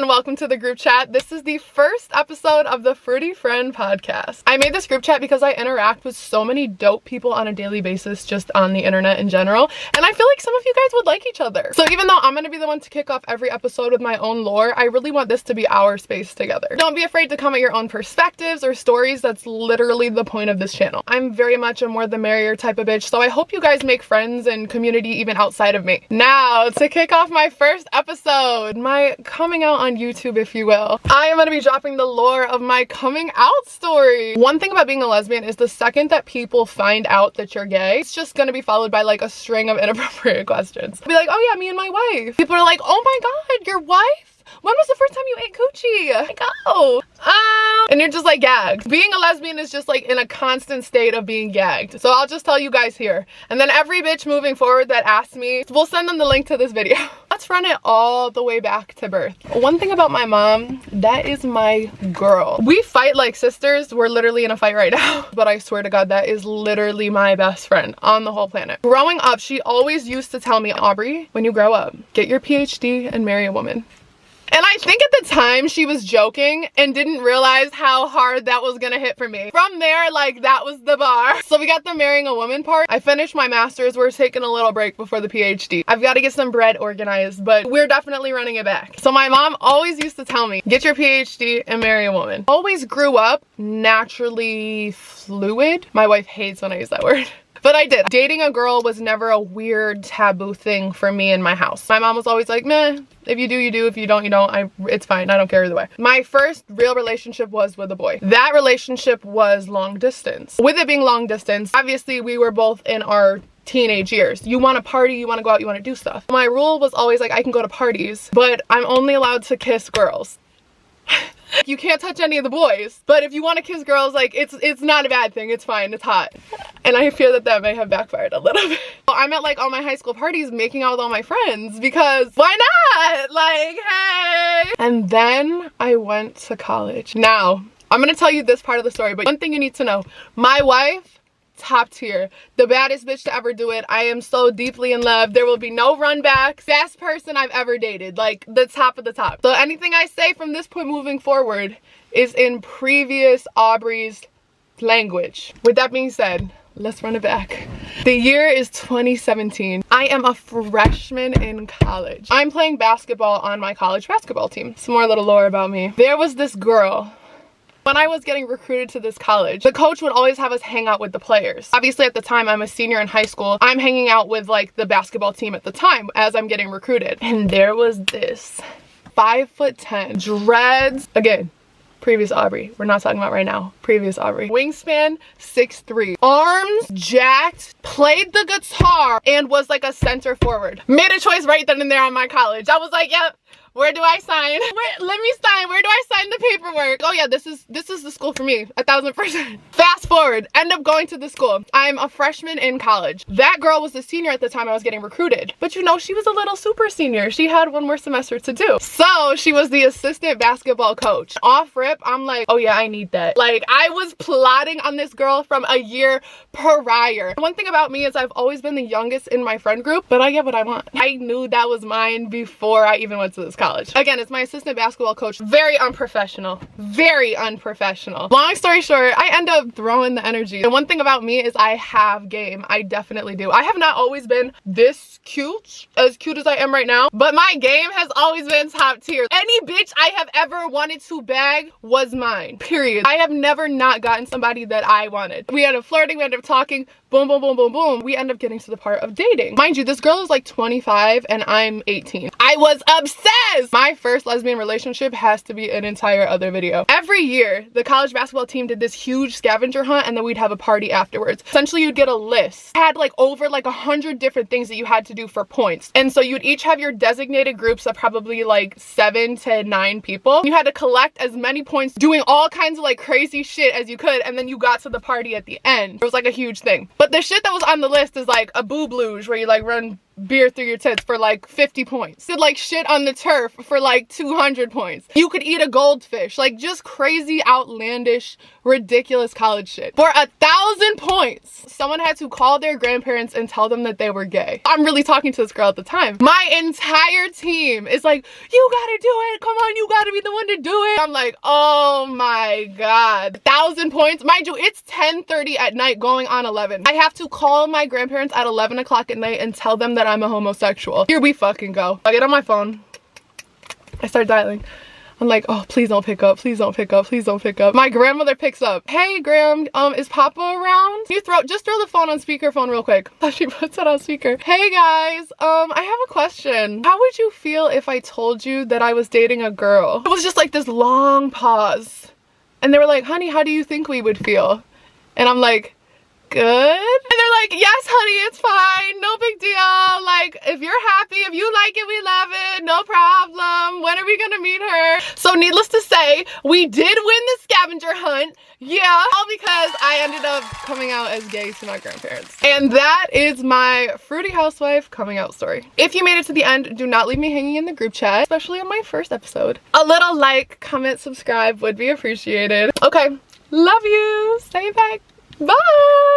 and welcome to the group chat. This is the first episode of the Fruity Friend podcast. I made this group chat because I interact with so many dope people on a daily basis just on the internet in general, and I feel like some of you guys would like each other. So even though I'm going to be the one to kick off every episode with my own lore, I really want this to be our space together. Don't be afraid to comment your own perspectives or stories. That's literally the point of this channel. I'm very much a more the merrier type of bitch, so I hope you guys make friends and community even outside of me. Now, to kick off my first episode, my coming out on YouTube, if you will, I am going to be dropping the lore of my coming out story. One thing about being a lesbian is the second that people find out that you're gay, it's just going to be followed by like a string of inappropriate questions. Be like, oh yeah, me and my wife. People are like, oh my god, your wife? When was the first time you ate coochie? Like, oh, and you're just like gagged. Being a lesbian is just like in a constant state of being gagged. So I'll just tell you guys here. And then every bitch moving forward that asks me, we'll send them the link to this video. Let's run it all the way back to birth. One thing about my mom, that is my girl. We fight like sisters. We're literally in a fight right now. But I swear to God, that is literally my best friend on the whole planet. Growing up, she always used to tell me, Aubrey, when you grow up, get your PhD and marry a woman. And I think at the time she was joking and didn't realize how hard that was gonna hit for me. From there, like, that was the bar. So we got the marrying a woman part. I finished my master's. We're taking a little break before the PhD. I've got to get some bread organized, but we're definitely running it back. So my mom always used to tell me, get your PhD and marry a woman. Always grew up naturally fluid. My wife hates when I use that word. But I did. Dating a girl was never a weird taboo thing for me in my house. My mom was always like, meh, if you do, you do. If you don't, you don't. It's fine. I don't care either way. My first real relationship was with a boy. That relationship was long distance. With it being long distance, obviously we were both in our teenage years. You want to party, you want to go out, you want to do stuff. My rule was always like, I can go to parties, but I'm only allowed to kiss girls. You can't touch any of the boys, but if you want to kiss girls, like, it's not a bad thing. It's fine. It's hot. And I fear that that may have backfired a little bit. I'm at like all my high school parties making out with all my friends because why not? Like, hey. And then I went to college. Now, I'm going to tell you this part of the story, but one thing you need to know, my wife, top tier, the baddest bitch to ever do it. I am so deeply in love. There will be no run back. Best person I've ever dated, like the top of the top. So anything I say from this point moving forward is in previous Aubrey's language. With that being said, let's run it back. The year is 2017. I am a freshman in college. I'm playing basketball on my college basketball team. Some more little lore about me. There was this girl. When I was getting recruited to this college, the coach would always have us hang out with the players. Obviously at the time, I'm a senior in high school. I'm hanging out with like the basketball team at the time as I'm getting recruited. And there was this 5'10", dreads. Again, previous Aubrey. We're not talking about right now. Previous Aubrey. Wingspan, 6'3". Arms jacked, played the guitar, and was like a center forward. Made a choice right then and there on my college. I was like, yep. Where do I sign? Let me sign. Where do I sign the paperwork? Oh yeah, this is the school for me. 1000%. Fast forward, end up going to the school. I'm a freshman in college. That girl was a senior at the time I was getting recruited. But you know, she was a little super senior. She had one more semester to do. So she was the assistant basketball coach. Off rip, I'm like, oh yeah, I need that. Like, I was plotting on this girl from a year prior. One thing about me is I've always been the youngest in my friend group, but I get what I want. I knew that was mine before I even went to this college. Again, it's my assistant basketball coach. Very unprofessional. Very unprofessional. Long story short, I end up throwing the energy. And one thing about me is I have game. I definitely do. I have not always been this cute as I am right now, but my game has always been top tier. Any bitch I have ever wanted to bag was mine. Period. I have never not gotten somebody that I wanted. We ended up flirting, we ended up talking, boom, boom, boom, boom, boom. We end up getting to the part of dating. Mind you, this girl is like 25 and I'm 18. I was obsessed. My first lesbian relationship has to be an entire other video. Every year, the college basketball team did this huge scavenger hunt and then we'd have a party afterwards. Essentially, you'd get a list. It had like over like 100 different things that you had to do for points. And so you'd each have your designated groups of probably like 7 to 9 people. You had to collect as many points doing all kinds of like crazy shit as you could, and then you got to the party at the end. It was like a huge thing. But the shit that was on the list is like a boob luge where you like run beer through your tits for like 50 points. You could like shit on the turf for like 200 points. You could eat a goldfish. Like just crazy, outlandish, ridiculous college shit. For 1,000 points, someone had to call their grandparents and tell them that they were gay. I'm really talking to this girl at the time. My entire team is like, you gotta do it. Come on, you gotta be the one to do it. I'm like, oh my God. 1,000 points. Mind you, it's 10:30 at night going on 11. I have to call my grandparents at 11 o'clock at night and tell them that I'm a homosexual. Here we fucking go. I get on my phone. I start dialing. I'm like, oh, please don't pick up. Please don't pick up. Please don't pick up. My grandmother picks up. Hey, Graham, is Papa around? You just throw the phone on speakerphone real quick. She puts it on speaker. Hey guys, I have a question. How would you feel if I told you that I was dating a girl? It was just like this long pause. And they were like, honey, how do you think we would feel? And I'm like, good. And they're like, yes, honey, it's fine. No big deal. Like, if you're happy, if you like it, we love it. No problem. When are we gonna meet her? So needless to say, we did win the scavenger hunt. Yeah, all because I ended up coming out as gay to my grandparents. And that is my fruity housewife coming out story. If you made it to the end, do not leave me hanging in the group chat, especially on my first episode. A little like, comment, subscribe would be appreciated. Okay, love you. Stay back. Bye.